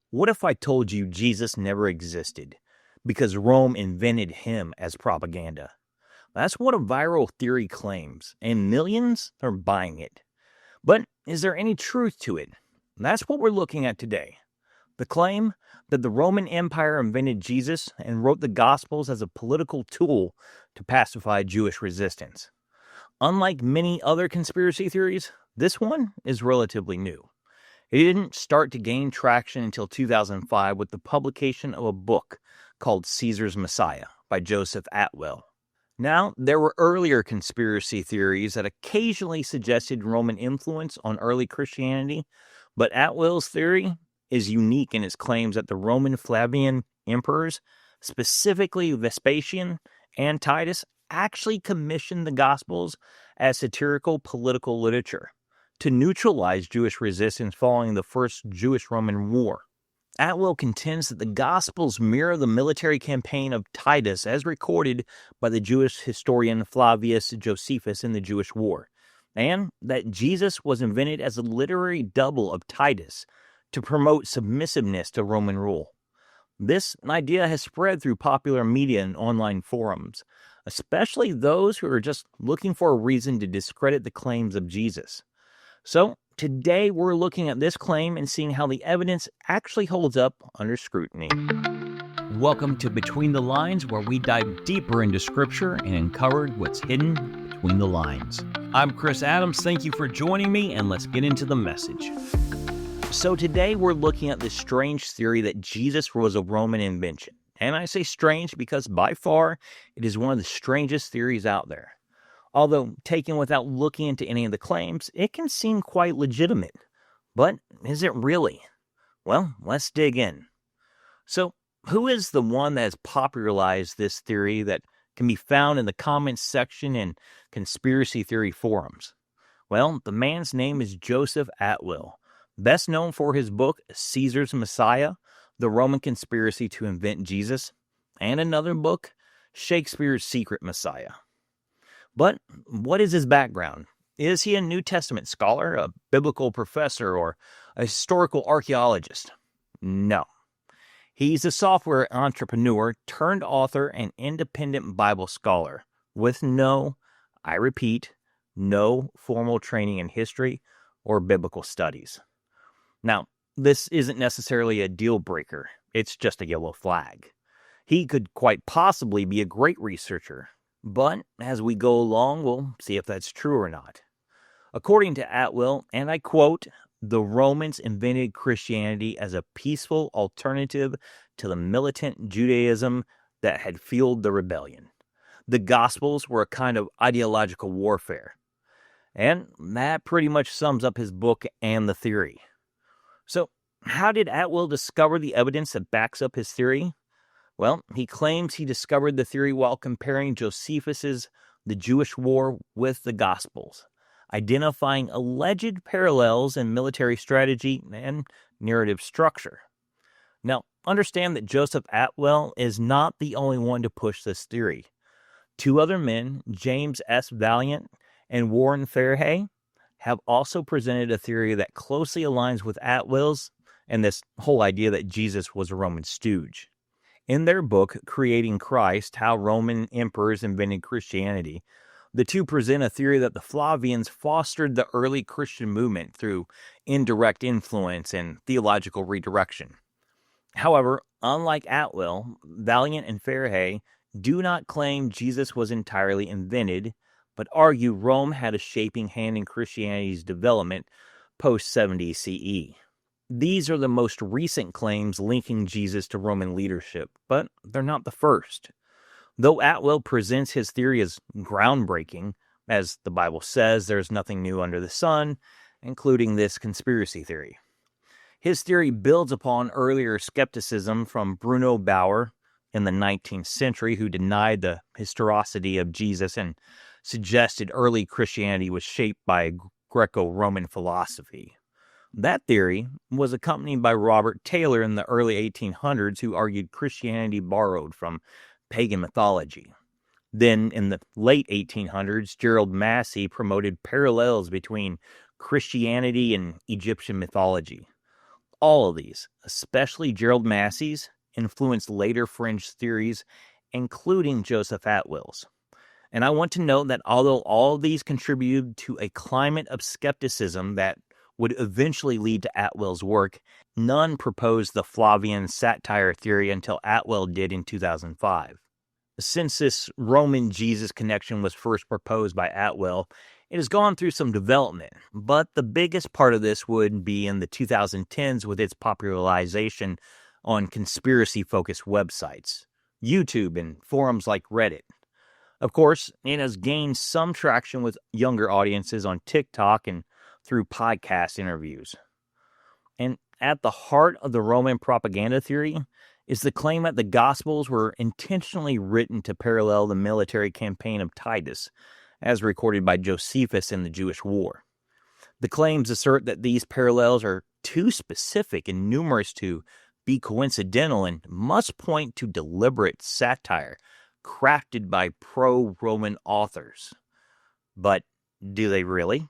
What if I told you Jesus never existed because Rome invented him as propaganda? That's what a viral theory claims, and millions are buying it. But is there any truth to it? That's what we're looking at today. The claim that the Roman Empire invented Jesus and wrote the Gospels as a political tool to pacify Jewish resistance. Unlike many other conspiracy theories, this one is relatively new. It didn't start to gain traction until 2005 with the publication of a book called Caesar's Messiah by Joseph Atwell. Now, there were earlier conspiracy theories that occasionally suggested Roman influence on early Christianity, but Atwell's theory is unique in its claims that the Roman Flavian emperors, specifically Vespasian and Titus, actually commissioned the Gospels as satirical political literature to neutralize Jewish resistance following the First Jewish-Roman War. Atwell contends that the Gospels mirror the military campaign of Titus as recorded by the Jewish historian Flavius Josephus in the Jewish War, and that Jesus was invented as a literary double of Titus to promote submissiveness to Roman rule. This idea has spread through popular media and online forums, especially those who are just looking for a reason to discredit the claims of Jesus. So, today we're looking at this claim and seeing how the evidence actually holds up under scrutiny. Welcome to Between the Lines, where we dive deeper into Scripture and uncover what's hidden between the lines. I'm Chris Adams. Thank you for joining me, and let's get into the message. So today we're looking at this strange theory that Jesus was a Roman invention. And I say strange because by far it is one of the strangest theories out there. Although, taken without looking into any of the claims, it can seem quite legitimate. But is it really? Well, let's dig in. So, who is the one that has popularized this theory that can be found in the comments section and conspiracy theory forums? Well, the man's name is Joseph Atwell, best known for his book Caesar's Messiah, The Roman Conspiracy to Invent Jesus, and another book, Shakespeare's Secret Messiah. But what is his background? Is he a New Testament scholar, a biblical professor, or a historical archaeologist? No. He's a software entrepreneur turned author and independent Bible scholar with I repeat, no formal training in history or biblical studies. Now, this isn't necessarily a deal breaker. It's just a yellow flag. He could quite possibly be a great researcher. But as we go along, we'll see if that's true or not. According to Atwell, and I quote, "The Romans invented Christianity as a peaceful alternative to the militant Judaism that had fueled the rebellion. The Gospels were a kind of ideological warfare." And that pretty much sums up his book and the theory. So, how did Atwell discover the evidence that backs up his theory? Well, he claims he discovered the theory while comparing Josephus's The Jewish War with the Gospels, identifying alleged parallels in military strategy and narrative structure. Now, understand that Joseph Atwell is not the only one to push this theory. Two other men, James S. Valiant and Warren Fairhay, have also presented a theory that closely aligns with Atwell's and this whole idea that Jesus was a Roman stooge. In their book, Creating Christ, How Roman Emperors Invented Christianity, the two present a theory that the Flavians fostered the early Christian movement through indirect influence and theological redirection. However, unlike Atwell, Valiant and Fairhay do not claim Jesus was entirely invented, but argue Rome had a shaping hand in Christianity's development post-70 CE. These are the most recent claims linking Jesus to Roman leadership, but they're not the first. Though Atwell presents his theory as groundbreaking, as the Bible says there's nothing new under the sun, including this conspiracy theory. His theory builds upon earlier skepticism from Bruno Bauer in the 19th century, who denied the historicity of Jesus and suggested early Christianity was shaped by Greco-Roman philosophy. That theory was accompanied by Robert Taylor in the early 1800s, who argued Christianity borrowed from pagan mythology. Then, in the late 1800s, Gerald Massey promoted parallels between Christianity and Egyptian mythology. All of these, especially Gerald Massey's, influenced later fringe theories, including Joseph Atwill's. And I want to note that although all of these contributed to a climate of skepticism that would eventually lead to Atwill's work, none proposed the Flavian satire theory until Atwill did in 2005. Since this Roman Jesus connection was first proposed by Atwill, it has gone through some development, but the biggest part of this would be in the 2010s with its popularization on conspiracy-focused websites, YouTube, and forums like Reddit. Of course, it has gained some traction with younger audiences on TikTok and through podcast interviews. And at the heart of the Roman propaganda theory is the claim that the Gospels were intentionally written to parallel the military campaign of Titus, as recorded by Josephus in the Jewish War. The claims assert that these parallels are too specific and numerous to be coincidental and must point to deliberate satire crafted by pro-Roman authors. But do they really?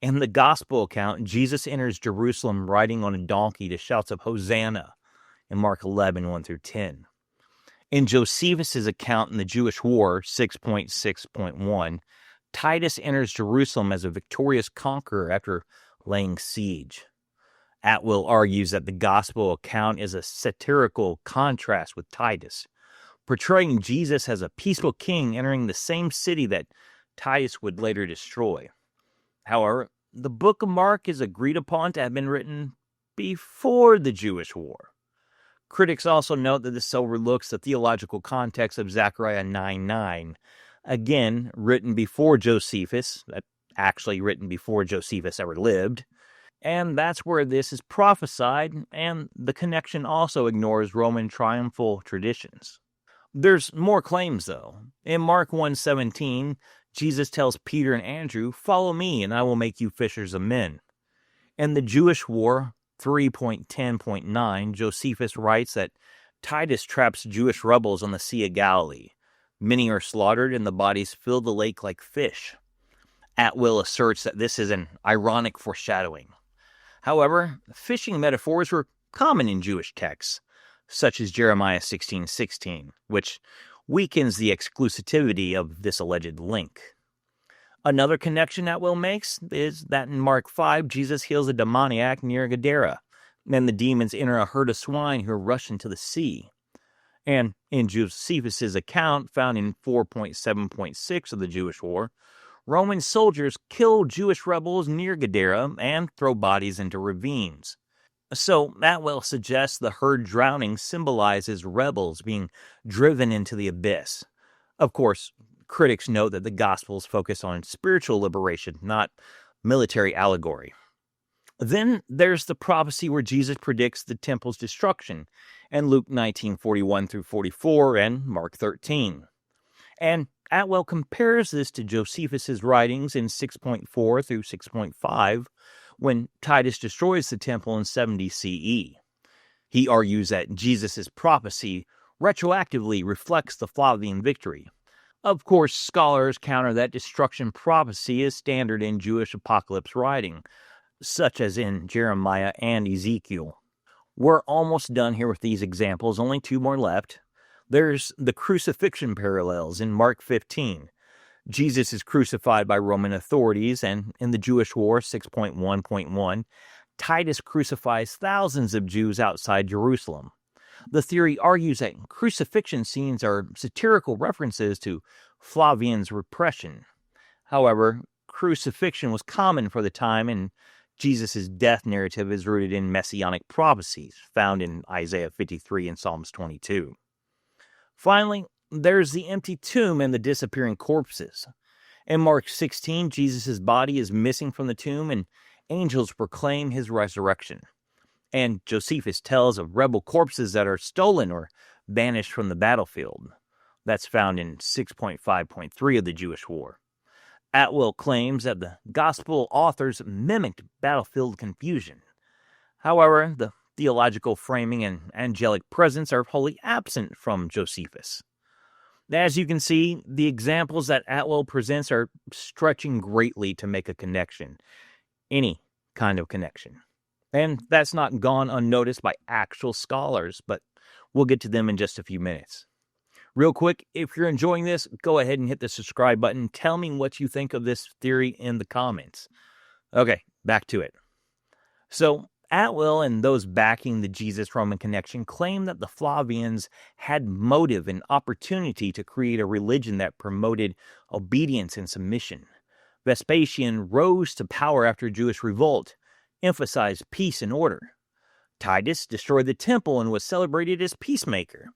In the Gospel account, Jesus enters Jerusalem riding on a donkey to shouts of Hosanna in Mark 11, 1-10. In Josephus' account in the Jewish War, 6.6.1, Titus enters Jerusalem as a victorious conqueror after laying siege. Atwill argues that the Gospel account is a satirical contrast with Titus, portraying Jesus as a peaceful king entering the same city that Titus would later destroy. However, the book of Mark is agreed upon to have been written before the Jewish War. Critics also note that this overlooks the theological context of Zechariah 9:9, again written before Josephus, actually written before Josephus ever lived, and that's where this is prophesied, and the connection also ignores Roman triumphal traditions. There's more claims, though. In Mark 1:17, Jesus tells Peter and Andrew, "Follow me, and I will make you fishers of men." In the Jewish War, 3.10.9, Josephus writes that Titus traps Jewish rebels on the Sea of Galilee. Many are slaughtered, and the bodies fill the lake like fish. Atwill asserts that this is an ironic foreshadowing. However, fishing metaphors were common in Jewish texts, such as Jeremiah 16:16, which weakens the exclusivity of this alleged link. Another connection Atwill makes is that in Mark 5, Jesus heals a demoniac near Gadara. Then the demons enter a herd of swine who rush into the sea. And in Josephus' account, found in 4.7.6 of the Jewish War, Roman soldiers kill Jewish rebels near Gadara and throw bodies into ravines. So Atwill suggests the herd drowning symbolizes rebels being driven into the abyss. Of course, critics note that the Gospels focus on spiritual liberation, not military allegory. Then there's the prophecy where Jesus predicts the temple's destruction in Luke 19:41-44 and Mark 13. And Atwill compares this to Josephus' writings in 6.4-6.5 when Titus destroys the temple in 70 CE. He argues that Jesus' prophecy retroactively reflects the Flavian victory. Of course, scholars counter that destruction prophecy is standard in Jewish apocalypse writing, such as in Jeremiah and Ezekiel. We're almost done here with these examples, only two more left. There's the crucifixion parallels in Mark 15. Jesus is crucified by Roman authorities, and in the Jewish War 6.1.1, Titus crucifies thousands of Jews outside Jerusalem. The theory argues that crucifixion scenes are satirical references to Flavian's repression. However, crucifixion was common for the time, and Jesus' death narrative is rooted in messianic prophecies found in Isaiah 53 and Psalms 22. Finally, there's the empty tomb and the disappearing corpses. In Mark 16, Jesus' body is missing from the tomb, and angels proclaim his resurrection. And Josephus tells of rebel corpses that are stolen or banished from the battlefield. That's found in 6.5.3 of the Jewish War. Atwill claims that the Gospel authors mimicked battlefield confusion. However, the theological framing and angelic presence are wholly absent from Josephus. As you can see, the examples that Atwill presents are stretching greatly to make a connection. Any kind of connection. And that's not gone unnoticed by actual scholars, but we'll get to them in just a few minutes. Real quick, if you're enjoying this, go ahead and hit the subscribe button. Tell me what you think of this theory in the comments. Okay, back to it. So, Atwill and those backing the Jesus-Roman connection claim that the Flavians had motive and opportunity to create a religion that promoted obedience and submission. Vespasian rose to power after Jewish revolt, emphasized peace and order. Titus destroyed the temple and was celebrated as peacemaker.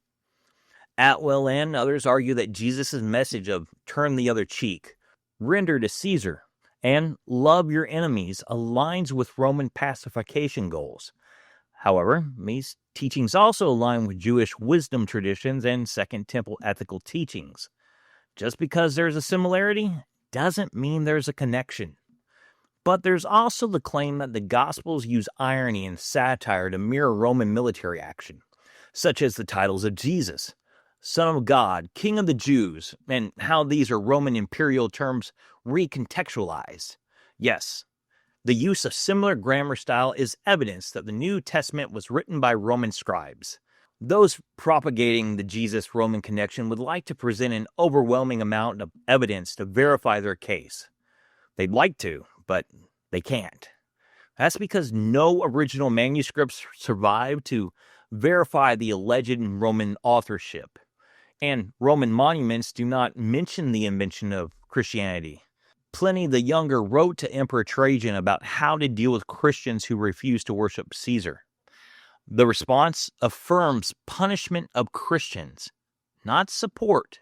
Atwill and others argue that Jesus' message of turn the other cheek, render to Caesar, and love your enemies aligns with Roman pacification goals. However, these teachings also align with Jewish wisdom traditions and Second Temple ethical teachings. Just because there's a similarity doesn't mean there's a connection. But there's also the claim that the Gospels use irony and satire to mirror Roman military action, such as the titles of Jesus, Son of God, King of the Jews, and how these are Roman imperial terms recontextualized. Yes, the use of similar grammar style is evidence that the New Testament was written by Roman scribes. Those propagating the Jesus-Roman connection would like to present an overwhelming amount of evidence to verify their case. They'd like to, but they can't. That's because no original manuscripts survived to verify the alleged Roman authorship. And Roman monuments do not mention the invention of Christianity. Pliny the Younger wrote to Emperor Trajan about how to deal with Christians who refuse to worship Caesar. The response affirms punishment of Christians, not support.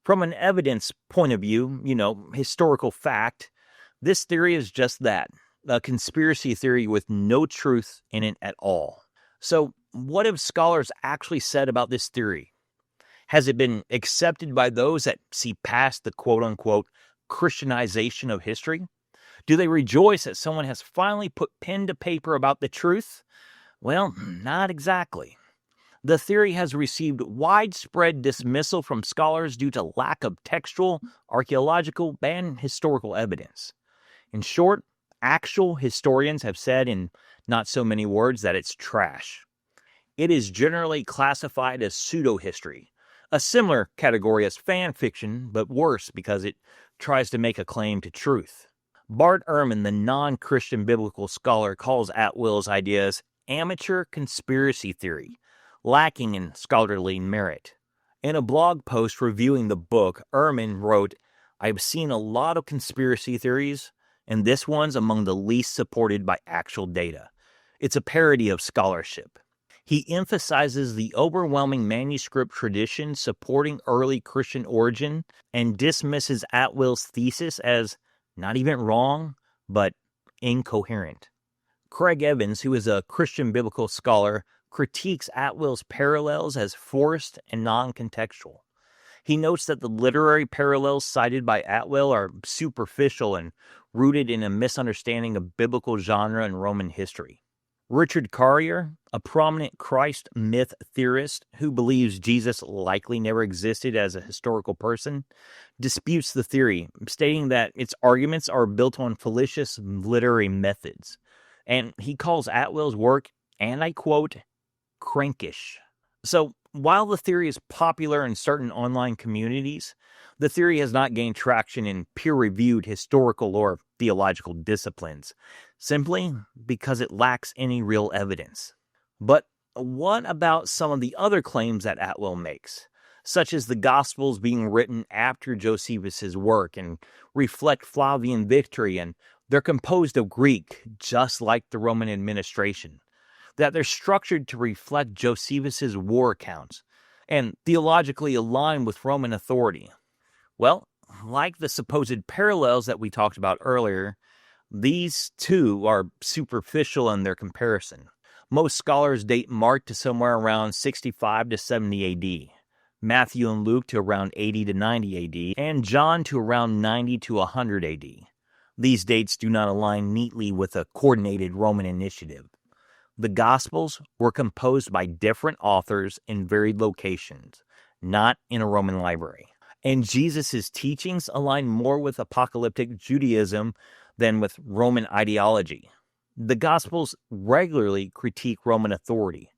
From an evidence point of view, historical fact, this theory is just that, a conspiracy theory with no truth in it at all. So, what have scholars actually said about this theory? Has it been accepted by those that see past the quote-unquote Christianization of history? Do they rejoice that someone has finally put pen to paper about the truth? Well, not exactly. The theory has received widespread dismissal from scholars due to lack of textual, archaeological, and historical evidence. In short, actual historians have said in not so many words that it's trash. It is generally classified as pseudo-history, a similar category as fan fiction, but worse because it tries to make a claim to truth. Bart Ehrman, the non-Christian biblical scholar, calls Atwill's ideas amateur conspiracy theory, lacking in scholarly merit. In a blog post reviewing the book, Ehrman wrote, "I've seen a lot of conspiracy theories, and this one's among the least supported by actual data. It's a parody of scholarship." He emphasizes the overwhelming manuscript tradition supporting early Christian origin and dismisses Atwill's thesis as not even wrong, but incoherent. Craig Evans, who is a Christian biblical scholar, critiques Atwill's parallels as forced and non-contextual. He notes that the literary parallels cited by Atwill are superficial and rooted in a misunderstanding of biblical genre and Roman history. Richard Carrier, a prominent Christ myth theorist who believes Jesus likely never existed as a historical person, disputes the theory, stating that its arguments are built on fallacious literary methods. And he calls Atwill's work, and I quote, crankish. So, while the theory is popular in certain online communities, the theory has not gained traction in peer-reviewed historical or theological disciplines, simply because it lacks any real evidence. But what about some of the other claims that Atwill makes, such as the Gospels being written after Josephus' work and reflect Flavian victory, and they're composed of Greek, just like the Roman administration, that they're structured to reflect Josephus' war accounts, and theologically align with Roman authority? Well, like the supposed parallels that we talked about earlier, these two are superficial in their comparison. Most scholars date Mark to somewhere around 65 to 70 AD, Matthew and Luke to around 80 to 90 AD, and John to around 90 to 100 AD. These dates do not align neatly with a coordinated Roman initiative. The Gospels were composed by different authors in varied locations, not in a Roman library. And Jesus' teachings align more with apocalyptic Judaism than with Roman ideology. The Gospels regularly critique Roman authority.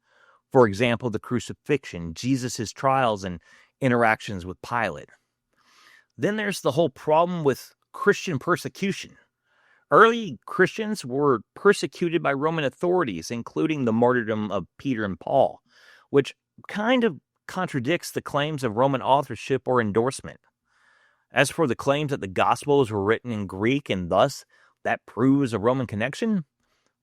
For example, the crucifixion, Jesus' trials, and interactions with Pilate. Then there's the whole problem with Christian persecution. Early Christians were persecuted by Roman authorities, including the martyrdom of Peter and Paul, which kind of contradicts the claims of Roman authorship or endorsement. As for the claims that the Gospels were written in Greek and thus that proves a Roman connection,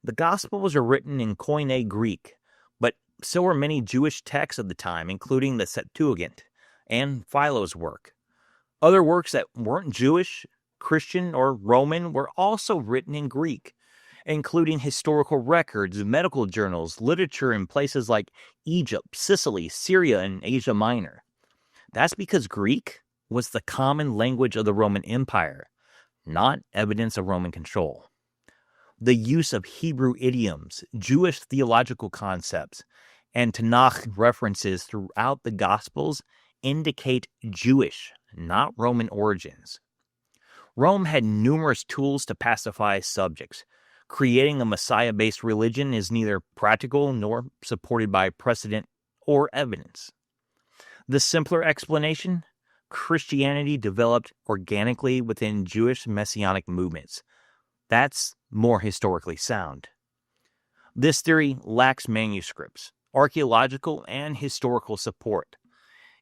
the Gospels are written in Koine Greek, but so are many Jewish texts of the time, including the Septuagint and Philo's work. Other works that weren't Jewish, Christian, or Roman were also written in Greek, including historical records, medical journals, literature in places like Egypt, Sicily, Syria, and Asia Minor. That's because Greek was the common language of the Roman Empire, not evidence of Roman control. The use of Hebrew idioms, Jewish theological concepts, and Tanakh references throughout the Gospels indicate Jewish, not Roman origins. Rome had numerous tools to pacify subjects. Creating a Messiah-based religion is neither practical nor supported by precedent or evidence. The simpler explanation? Christianity developed organically within Jewish messianic movements. That's more historically sound. This theory lacks manuscripts, archaeological, and historical support.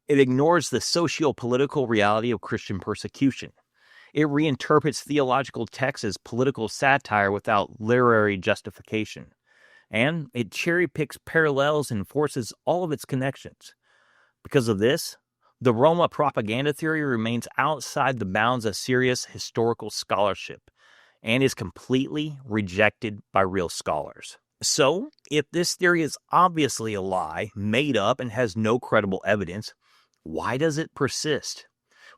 It ignores the socio-political reality of Christian persecution. It reinterprets theological texts as political satire without literary justification. And it cherry-picks parallels and forces all of its connections. Because of this, the Roma propaganda theory remains outside the bounds of serious historical scholarship and is completely rejected by real scholars. So, if this theory is obviously a lie, made up, and has no credible evidence, why does it persist?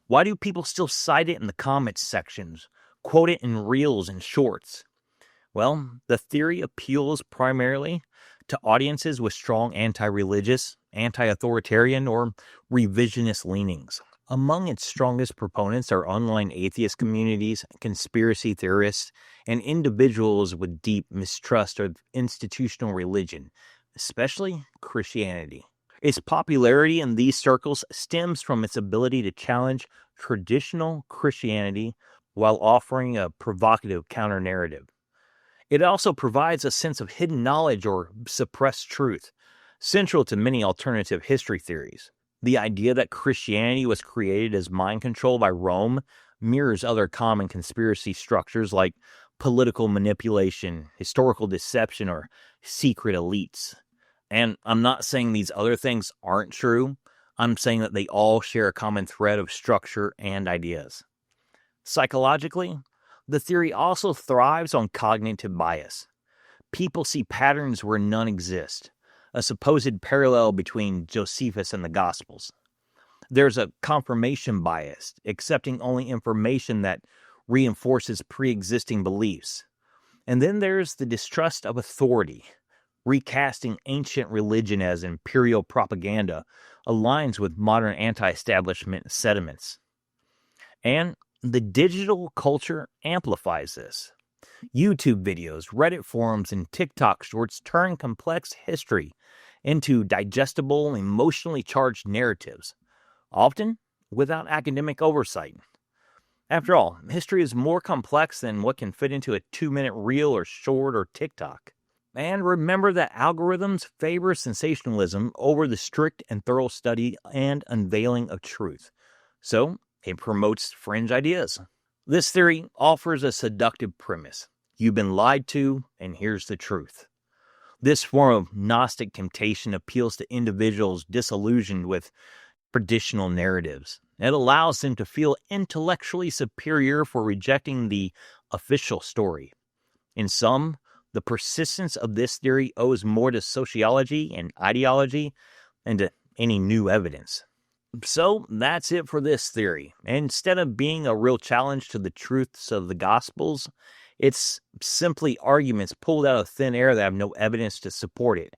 Why do people still cite it in the comments sections, quote it in reels and shorts? Well, the theory appeals primarily to audiences with strong anti-religious, anti-authoritarian, or revisionist leanings. Among its strongest proponents are online atheist communities, conspiracy theorists, and individuals with deep mistrust of institutional religion, especially Christianity. Its popularity in these circles stems from its ability to challenge traditional Christianity while offering a provocative counter-narrative. It also provides a sense of hidden knowledge or suppressed truth, central to many alternative history theories. The idea that Christianity was created as mind control by Rome mirrors other common conspiracy structures like political manipulation, historical deception, or secret elites. And I'm not saying these other things aren't true. I'm saying that they all share a common thread of structure and ideas. Psychologically, the theory also thrives on cognitive bias. People see patterns where none exist, a supposed parallel between Josephus and the Gospels. There's a confirmation bias, accepting only information that reinforces pre-existing beliefs. And then there's the distrust of authority. Recasting ancient religion as imperial propaganda aligns with modern anti-establishment sentiments. And the digital culture amplifies this. YouTube videos, Reddit forums, and TikTok shorts turn complex history into digestible, emotionally charged narratives, often without academic oversight. After all, history is more complex than what can fit into a 2-minute reel or short or TikTok. And remember that algorithms favor sensationalism over the strict and thorough study and unveiling of truth. So, it promotes fringe ideas. This theory offers a seductive premise. You've been lied to, and here's the truth. This form of Gnostic temptation appeals to individuals disillusioned with traditional narratives. It allows them to feel intellectually superior for rejecting the official story. In sum, the persistence of this theory owes more to sociology and ideology than to any new evidence. So that's it for this theory. Instead of being a real challenge to the truths of the Gospels, it's simply arguments pulled out of thin air that have no evidence to support it,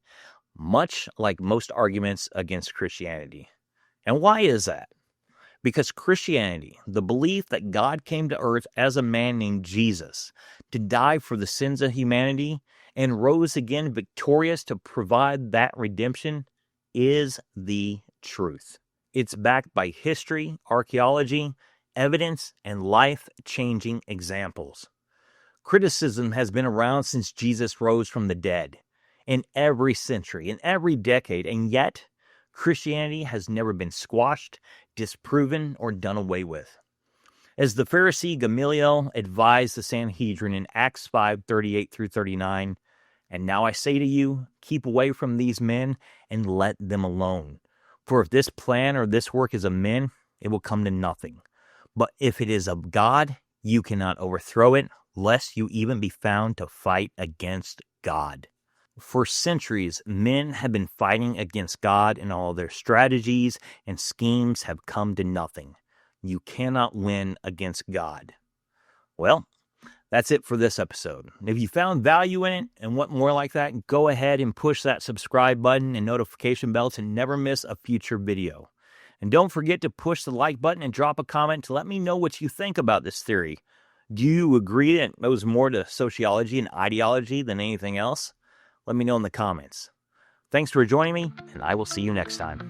much like most arguments against Christianity. And why is that? Because Christianity, the belief that God came to earth as a man named Jesus to die for the sins of humanity and rose again victorious to provide that redemption, is the truth. It's backed by history, archaeology, evidence, and life-changing examples. Criticism has been around since Jesus rose from the dead, in every century, in every decade, and yet Christianity has never been squashed, disproven, or done away with. As the Pharisee Gamaliel advised the Sanhedrin in Acts 5:38 through 39, "And now I say to you, keep away from these men and let them alone. For if this plan or this work is of men, it will come to nothing. But if it is of God, you cannot overthrow it, lest you even be found to fight against God." For centuries, men have been fighting against God, and all their strategies and schemes have come to nothing. You cannot win against God. Well, that's it for this episode. If you found value in it and want more like that, go ahead and push that subscribe button and notification bell to never miss a future video. And don't forget to push the like button and drop a comment to let me know what you think about this theory. Do you agree that it owes more to sociology and ideology than anything else? Let me know in the comments. Thanks for joining me, and I will see you next time.